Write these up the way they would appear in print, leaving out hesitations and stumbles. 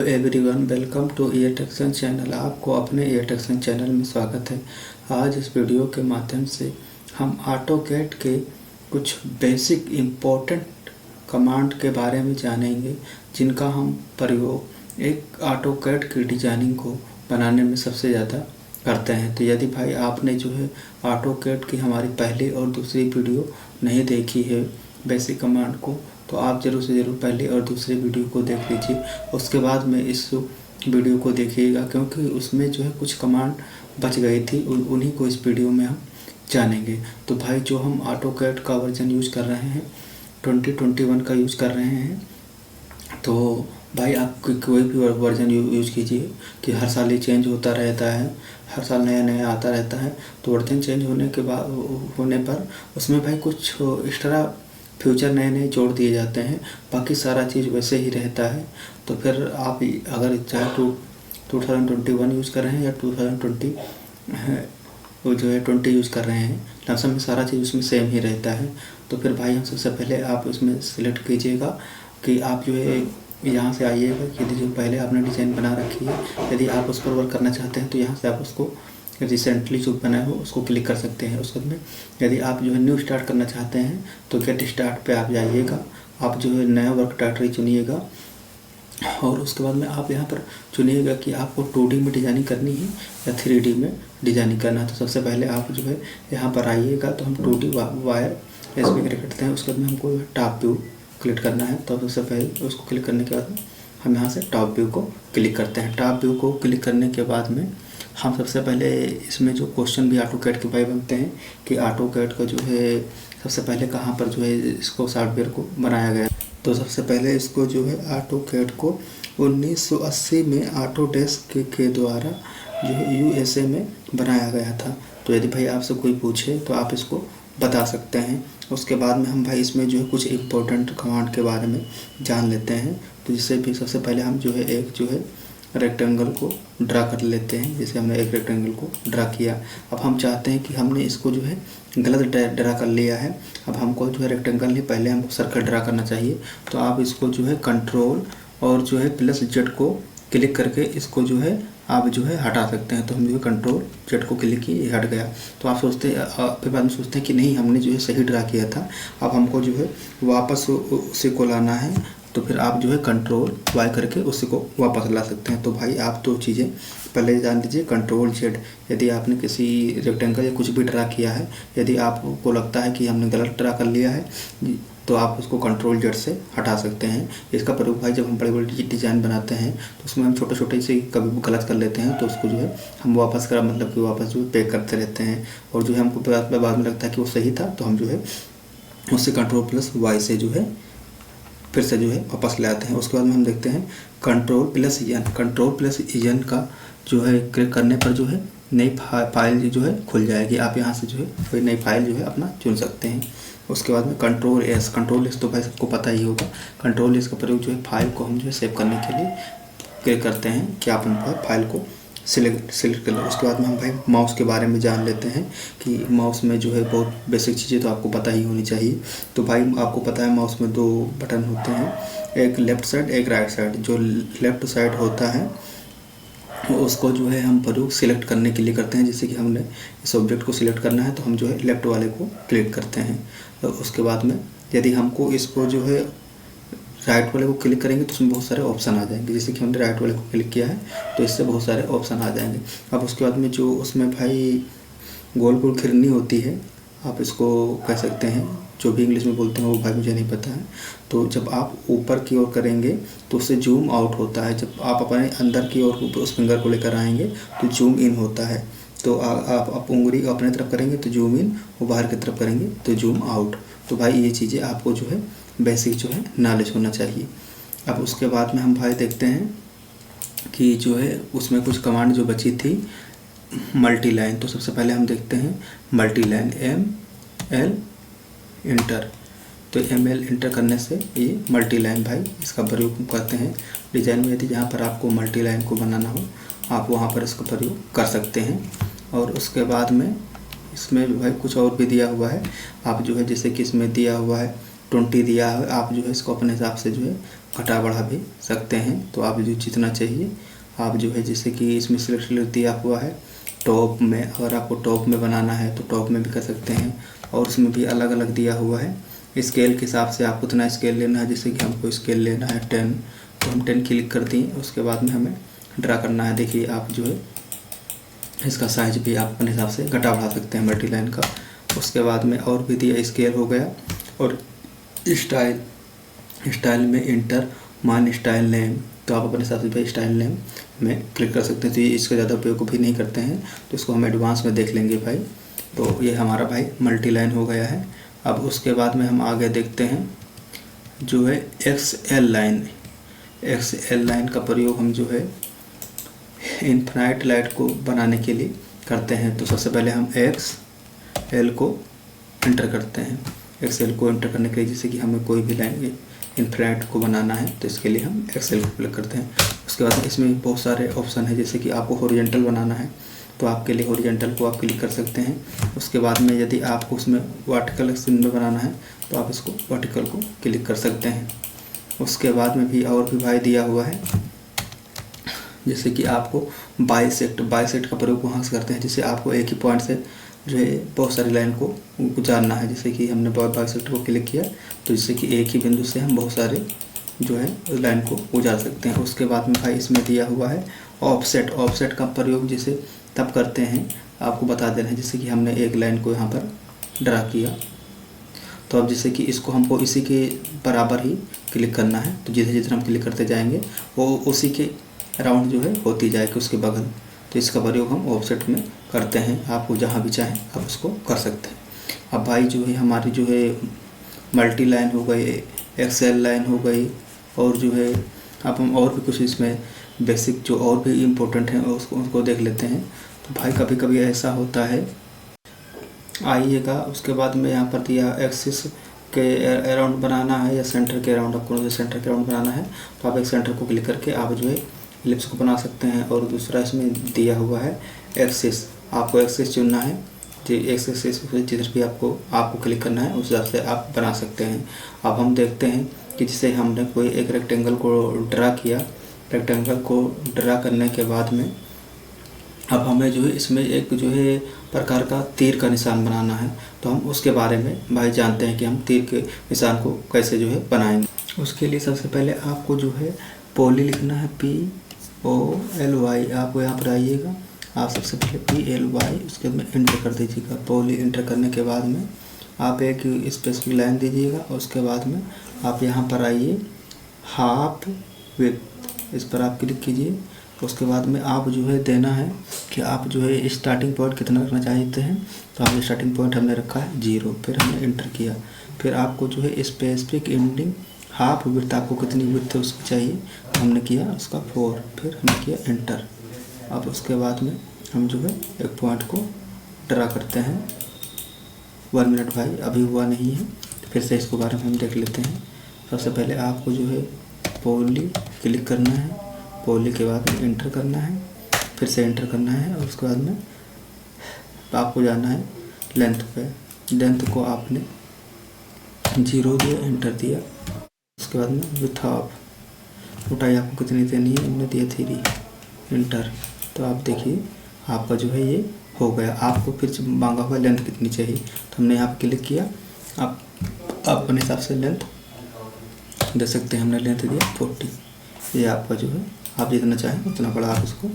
Everyone, welcome to ईएटेक्शन channel. आपको अपने ईएटेक्शन चैनल में स्वागत है। आज इस वीडियो के माध्यम से हम ऑटोकैड के कुछ बेसिक इम्पोर्टेंट कमांड के बारे में जानेंगे, जिनका हम प्रयोग एक ऑटोकैड की डिजाइनिंग को बनाने में सबसे ज़्यादा करते हैं। तो यदि भाई आपने जो है ऑटोकैड की हमारी पहली और दूसरी वीडियो नहीं देखी है बेसिक कमांड को, तो आप ज़रूर से ज़रूर पहली और दूसरी वीडियो को देख लीजिए। उसके बाद में इस वीडियो को देखिएगा, क्योंकि उसमें जो है कुछ कमांड बच गई थी, उन्हीं को इस वीडियो में हम जानेंगे। तो भाई जो हम ऑटोकैड का वर्जन यूज़ कर रहे हैं 2021 का यूज़ कर रहे हैं। तो भाई आप कोई भी वर्जन यूज़ कीजिए कि हर साल ये चेंज होता रहता है, हर साल नया नया आता रहता है। तो वर्जन चेंज होने के बाद होने पर उसमें भाई कुछ एक्स्ट्रा फ्यूचर नए नए जोड़ दिए जाते हैं, बाकी सारा चीज़ वैसे ही रहता है। तो फिर आप अगर चाहे 2021 यूज़ कर रहे हैं या 2020 वो जो है 20 यूज़ कर रहे हैं, लमसम में सारा चीज़ उसमें सेम ही रहता है। तो फिर भाई हम सबसे पहले आप उसमें सेलेक्ट कीजिएगा कि आप जो है यहाँ से आइएगा कि जो पहले आपने डिज़ाइन बना रखी है, यदि आप उस पर वर्क करना चाहते हैं तो यहाँ से आप उसको रिसेंटली जो बनाए हो उसको क्लिक कर सकते हैं। उसके बाद में यदि आप जो है न्यू स्टार्ट करना चाहते हैं तो गेट स्टार्ट पे आप जाइएगा, आप जो है नया वर्क टाइटल चुनिएगा और उसके बाद में आप यहाँ पर चुनिएगा कि आपको 2D में डिज़ाइनिंग करनी है या 3D में डिज़ाइनिंग करना है। तो सबसे पहले आप जो है यहाँ पर आइएगा, तो हम 2D वायर इस पर क्लिक करते हैं। उसके बाद में हमको टॉप व्यू क्लिक करना है। तो सबसे पहले उसको क्लिक करने के बाद हम यहाँ से टॉप व्यू को क्लिक करते हैं। टॉप व्यू को क्लिक करने के बाद में हम सबसे पहले इसमें जो क्वेश्चन भी ऑटोकैड के भाई बनते हैं कि ऑटोकैड का जो है सबसे पहले कहाँ पर जो है इसको सॉफ्टवेयर को बनाया गया। तो सबसे पहले इसको जो है ऑटोकैड को 1980 में ऑटोडेस्क के द्वारा जो है यूएसए में बनाया गया था। तो यदि भाई आपसे कोई पूछे तो आप इसको बता सकते हैं। उसके बाद में हम भाई इसमें जो है कुछ इम्पोर्टेंट कमांड के बारे में जान लेते हैं। तो जिससे भी सबसे पहले हम जो है एक जो है रेक्टेंगल को ड्रा कर लेते हैं। जैसे हमने एक रेक्टेंगल को ड्रा किया, अब हम चाहते हैं कि हमने इसको जो है गलत ड्रा कर लिया है। अब हमको जो है रेक्टेंगल नहीं, पहले हमको सर्कल ड्रा करना चाहिए। तो आप इसको जो है कंट्रोल और जो है +Z को क्लिक करके इसको जो है आप जो है हटा सकते हैं। तो हम जो है कंट्रोल Z को क्लिक किए, ये हट गया। तो आप सोचते हैं फिर बाद में सोचते हैं कि नहीं, हमने जो है सही ड्रा किया था, अब हमको जो है वापस उसी को लाना है। तो फिर आप जो है कंट्रोल Y करके उसी को वापस ला सकते हैं। तो भाई आप दो चीज़ें पहले जान लीजिए, कंट्रोल Z यदि आपने किसी रेक्टेंगल या कुछ भी ड्रा किया है, यदि आपको लगता है कि हमने गलत ड्रा कर लिया है तो आप उसको कंट्रोल Z से हटा सकते हैं। इसका प्रयोग भाई जब हम बड़े बड़े डिज़ाइन बनाते हैं तो उसमें हम छोटे छोटे से कभी गलत कर लेते हैं, तो उसको जो है हम वापस करा मतलब कि वापस जो है पे करते रहते हैं। और जो है हमको बाद में लगता है कि वो सही था, तो हम जो है उससे कंट्रोल+Y से जो है फिर से जो है वापस ले आते हैं। उसके बाद में हम देखते हैं कंट्रोल+N का जो है क्लिक करने पर जो है नई फाइल जो है खुल जाएगी। आप यहाँ से जो है कोई नई फाइल जो है अपना चुन सकते हैं। उसके बाद में कंट्रोल S तो भाई सबको पता ही होगा। कंट्रोल S का प्रयोग जो है फाइल को हम जो है सेव करने के लिए क्लिक करते हैं कि आप फाइल को सिलेक्ट कर लो। उसके बाद में हम भाई माउस के बारे में जान लेते हैं कि माउस में जो है बहुत बेसिक चीज़ें तो आपको पता ही होनी चाहिए। तो भाई आपको पता है माउस में 2 बटन होते हैं, एक लेफ़्ट साइड एक राइट साइड। जो लेफ़्ट साइड होता है उसको जो है हम प्रयोग सिलेक्ट करने के लिए करते हैं। जैसे कि हमने इस ऑब्जेक्ट को सिलेक्ट करना है तो हम जो है लेफ़्ट वाले को क्लिक करते हैं। तो उसके बाद में यदि हमको इसको जो है राइट वाले को क्लिक करेंगे तो उसमें बहुत सारे ऑप्शन आ जाएंगे। जैसे कि हमने राइट वाले को क्लिक किया है तो इससे बहुत सारे ऑप्शन आ जाएंगे। अब उसके बाद में जो उसमें भाई गोल गोल घिरनी होती है, आप इसको कह सकते हैं, जो भी इंग्लिश में बोलते हैं वो भाई मुझे नहीं पता है। तो जब आप ऊपर की ओर करेंगे तो उससे जूम आउट होता है, जब आप अपने अंदर की ओर उस फिंगर को लेकर आएंगे तो जूम इन होता है। तो आप उंगली अपने तरफ करेंगे तो जूम इन, और बाहर की तरफ करेंगे तो जूम आउट। तो भाई ये चीज़ें आपको जो है बेसिक जो है नॉलेज होना चाहिए। अब उसके बाद में हम भाई देखते हैं कि जो है उसमें कुछ कमांड जो बची थी मल्टी लाइन। तो सबसे पहले हम देखते हैं मल्टी लाइन ML इंटर। तो ML इंटर करने से ये मल्टी लाइन भाई इसका प्रयोग करते हैं डिज़ाइन में। यदि जहाँ पर आपको मल्टी लाइन को बनाना हो आप वहाँ पर इसका प्रयोग कर सकते हैं। और उसके बाद में इसमें भाई कुछ और भी दिया हुआ है। आप जो है जैसे कि इसमें दिया हुआ है 20 दिया है, आप जो है इसको अपने हिसाब से जो है घटा बढ़ा भी सकते हैं। तो आप जो जितना चाहिए आप जो है, जैसे कि इसमें सिलेक्ट दिया हुआ है टॉप में, अगर आपको टॉप में बनाना है तो टॉप में भी कर सकते हैं, और उसमें भी अलग अलग दिया हुआ है स्केल के हिसाब से। आपको उतना स्केल लेना है, जैसे कि हमको स्केल लेना है 10, तो हम 10 क्लिक कर दिए। उसके बाद में हमें ड्रा करना है। देखिए आप जो है इसका साइज भी आप अपने हिसाब से घटा बढ़ा सकते हैं मल्टी लाइन का। उसके बाद में और भी दिया, स्केल हो गया, और स्टाइल में इंटर मान स्टाइल नेम, तो आप अपने हिसाब से भाई स्टाइल नेम में क्लिक कर सकते हैं। तो ये इसका ज़्यादा उपयोग भी नहीं करते हैं, तो इसको हम एडवांस में देख लेंगे भाई। तो ये हमारा भाई मल्टी लाइन हो गया है। अब उसके बाद में हम आगे देखते हैं जो है XL लाइन। XL लाइन का प्रयोग हम जो है इन्फिनाइट लाइट को बनाने के लिए करते हैं। तो सबसे पहले हम XL को एंटर करते हैं। XL को एंटर करने के लिए, जैसे कि हमें कोई भी लाइन इन्फिनाइट को बनाना है तो इसके लिए हम XL को क्लिक करते हैं। उसके बाद इसमें बहुत सारे ऑप्शन है, जैसे कि आपको हॉरिजॉन्टल बनाना है तो आपके लिए हॉरिजॉन्टल को आप क्लिक कर सकते हैं। उसके बाद में यदि आपको उसमें वर्टिकल सीन में बनाना है तो आप इसको वर्टिकल को क्लिक कर सकते हैं। उसके बाद में भी और भी भाई दिया हुआ है, जैसे कि आपको बाइसेक्ट का प्रयोग वहाँ से करते हैं। जैसे आपको एक ही पॉइंट से जो है बहुत सारी लाइन को गुजारना है, जैसे कि हमने बाइसेक्ट को क्लिक किया तो जैसे कि एक ही बिंदु से हम बहुत सारे जो है लाइन को गुजार सकते हैं। उसके बाद में भाई इसमें दिया हुआ है ऑफसेट का प्रयोग जैसे तब करते हैं, आपको बता देना है। जैसे कि हमने एक लाइन को यहाँ पर ड्रा किया, तो अब जैसे कि इसको हमको इसी के बराबर ही क्लिक करना है, तो जिधर जिधर हम क्लिक करते जाएंगे वो उसी के राउंड जो है होती जाएगी उसके बगल। तो इसका प्रयोग हम ऑफसेट में करते हैं, आपको जहाँ भी चाहें आप उसको कर सकते हैं। अब भाई जो है हमारी जो है मल्टी लाइन हो गई, XL लाइन हो गई, और जो है अब हम और भी कुछ इसमें बेसिक जो और भी इम्पोर्टेंट हैं उसको देख लेते हैं। तो भाई कभी कभी ऐसा होता है, आइएगा उसके बाद में यहाँ पर दिया एक्सिस के अराउंड बनाना है या सेंटर के अराउंड, आपको जो सेंटर के अराउंड बनाना है तो आप एक सेंटर को क्लिक करके आप जो है इलिप्स को बना सकते हैं। और दूसरा इसमें दिया हुआ है एक्सिस, आपको एक्सिस चुनना है, एक्सिस जिधर भी आपको क्लिक करना है उस हिसाब से आप बना सकते हैं। अब हम देखते हैं कि जैसे हमने कोई एक रेक्टेंगल को ड्रा किया, रेक्टेंगल को ड्रा करने के बाद में अब हमें जो है इसमें एक जो है प्रकार का तीर का निशान बनाना है। तो हम उसके बारे में भाई जानते हैं कि हम तीर के निशान को कैसे जो है बनाएंगे। उसके लिए सबसे पहले आपको जो है पॉली लिखना है, POLY। आपको यहाँ पर आइएगा, आप सबसे पहले PLY उसके बाद में एंटर कर दीजिएगा। पॉली एंटर करने के बाद में आप एक स्पेसिफिक लाइन दीजिएगा, और उसके बाद में आप यहाँ पर आइए हाफ विड्थ, इस पर आप क्लिक कीजिए। उसके बाद में आप जो है देना है कि आप जो है स्टार्टिंग पॉइंट कितना रखना चाहते हैं। तो आप स्टार्टिंग पॉइंट हमने रखा है 0, फिर हमने एंटर किया। फिर आपको जो है स्पेसिफिक एंडिंग हाफ विड्थ, आपको कितनी विड्थ उसकी चाहिए तो हमने किया उसका 4, फिर हमने किया एंटर। अब उसके बाद में हम जो है एक पॉइंट को ड्रा करते हैं। 1 मिनट भाई अभी हुआ नहीं है, फिर से इसको बारे में हम देख लेते हैं। सबसे पहले आपको जो है पॉली क्लिक करना है, पॉली के बाद में एंटर करना है, फिर से एंटर करना है, और उसके बाद में आपको जाना है लेंथ पे। लेंथ को आपने 0 दिया, एंटर दिया। उसके बाद में विथ हाफ ऊंचाई आपको कितनी देनी है, हमने दिया 3, एंटर। तो आप देखिए आपका जो है ये हो गया। आपको फिर मांगा हुआ लेंथ कितनी चाहिए, तो हमने यहाँ पर क्लिक किया। आप अपने हिसाब से लेंथ दे सकते हैं, हमने लेंथ दिया 40। ये आपका जो है आप जितना चाहें उतना बड़ा आप इसको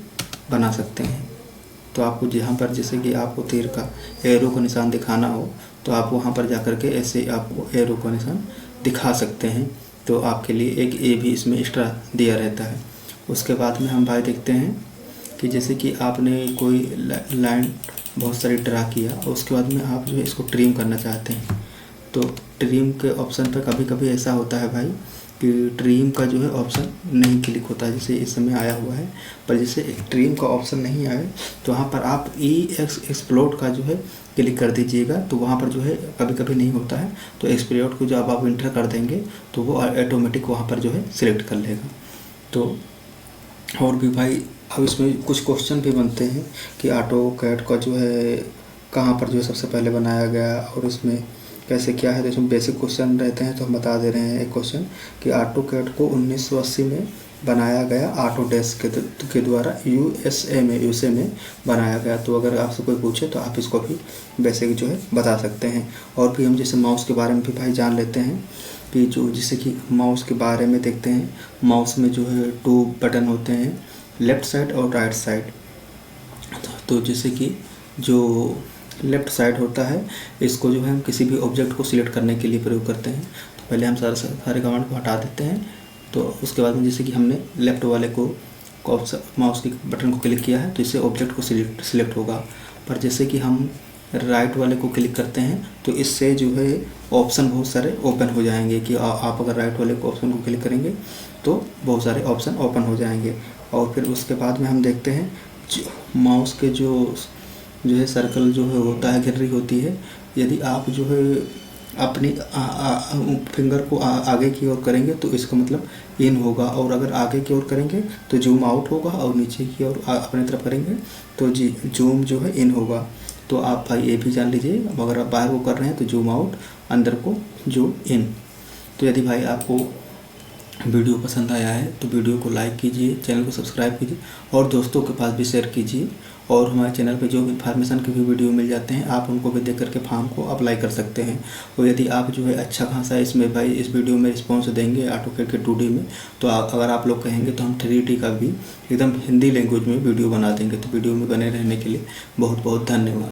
बना सकते हैं। तो आपको जहाँ पर जैसे कि आपको तीर का एरो का निशान दिखाना हो तो आप वहाँ पर जाकर के ऐसे आपको एरो का निशान दिखा सकते हैं। तो आपके लिए एक ए भी इसमें एक्स्ट्रा दिया रहता है। उसके बाद में हम भाई देखते हैं कि जैसे कि आपने कोई लाइन बहुत सारी ड्रा किया, उसके बाद में आप जो है इसको ट्रिम करना चाहते हैं। तो ट्रिम के ऑप्शन पर कभी कभी ऐसा होता है भाई कि ट्रिम का जो है ऑप्शन नहीं क्लिक होता है, जैसे इस समय आया हुआ है। पर जैसे ट्रिम का ऑप्शन नहीं आए तो वहाँ पर आप एक्सप्लोड का जो है क्लिक कर दीजिएगा, तो वहाँ पर जो है कभी कभी नहीं होता है। तो एक्सप्लोड को जब आप इंटर कर देंगे तो वो ऑटोमेटिक वहाँ पर जो है सिलेक्ट कर लेगा। तो और भी भाई अब इसमें कुछ क्वेश्चन भी बनते हैं कि ऑटोकैड का जो है कहाँ पर जो है सबसे पहले बनाया गया, और इसमें कैसे क्या है। तो इसमें बेसिक क्वेश्चन रहते हैं, तो हम बता दे रहे हैं एक क्वेश्चन कि ऑटोकैड को 1980 में बनाया गया ऑटोडेस्क के द्वारा यूएसए में बनाया गया। तो अगर आपसे कोई पूछे तो आप इसको भी बेसिक जो है बता सकते हैं। और भी हम जैसे माउस के बारे में भी भाई जान लेते हैं कि जो जैसे कि माउस के बारे में देखते हैं। माउस में जो है 2 बटन होते हैं, लेफ़्ट साइड और राइट साइड। तो जैसे कि जो लेफ़्ट साइड होता है, इसको जो है हम किसी भी ऑब्जेक्ट को सिलेक्ट करने के लिए प्रयोग करते हैं। तो पहले हम सारे कमांड को हटा देते हैं। तो उसके बाद में जैसे कि हमने लेफ़्ट वाले को माउस के बटन को क्लिक किया है तो इससे ऑब्जेक्ट को सिलेक्ट होगा। पर जैसे कि हम राइट वाले को क्लिक करते हैं तो इससे जो है ऑप्शन बहुत सारे ओपन हो जाएंगे कि आप अगर राइट वाले को ऑप्शन को क्लिक करेंगे तो बहुत सारे ऑप्शन ओपन हो जाएंगे। और फिर उसके बाद में हम देखते हैं माउस के जो है सर्कल जो है होता है, घिर्री होती है। यदि आप जो है अपनी फिंगर को आगे की ओर करेंगे तो इसका मतलब इन होगा, और अगर आगे की ओर करेंगे तो जूम आउट होगा, और नीचे की ओर अपनी तरफ करेंगे तो जूम जो है इन होगा। तो आप भाई ये भी जान लीजिए, अगर आप बाहर को कर रहे हैं तो जूम आउट, अंदर को जूम इन। तो यदि भाई आपको वीडियो पसंद आया है तो वीडियो को लाइक कीजिए, चैनल को सब्सक्राइब कीजिए और दोस्तों के पास भी शेयर कीजिए। और हमारे चैनल पे जो भी इन्फॉर्मेशन के भी वीडियो मिल जाते हैं आप उनको भी देख करके फॉर्म को अप्लाई कर सकते हैं। और यदि आप जो है अच्छा खासा इसमें भाई इस वीडियो में रिस्पॉन्स देंगे ऑटोकैड के 2D में, तो अगर आप लोग कहेंगे तो हम 3D का भी एकदम हिंदी लैंग्वेज में वीडियो बना देंगे। तो वीडियो में बने रहने के लिए बहुत बहुत धन्यवाद।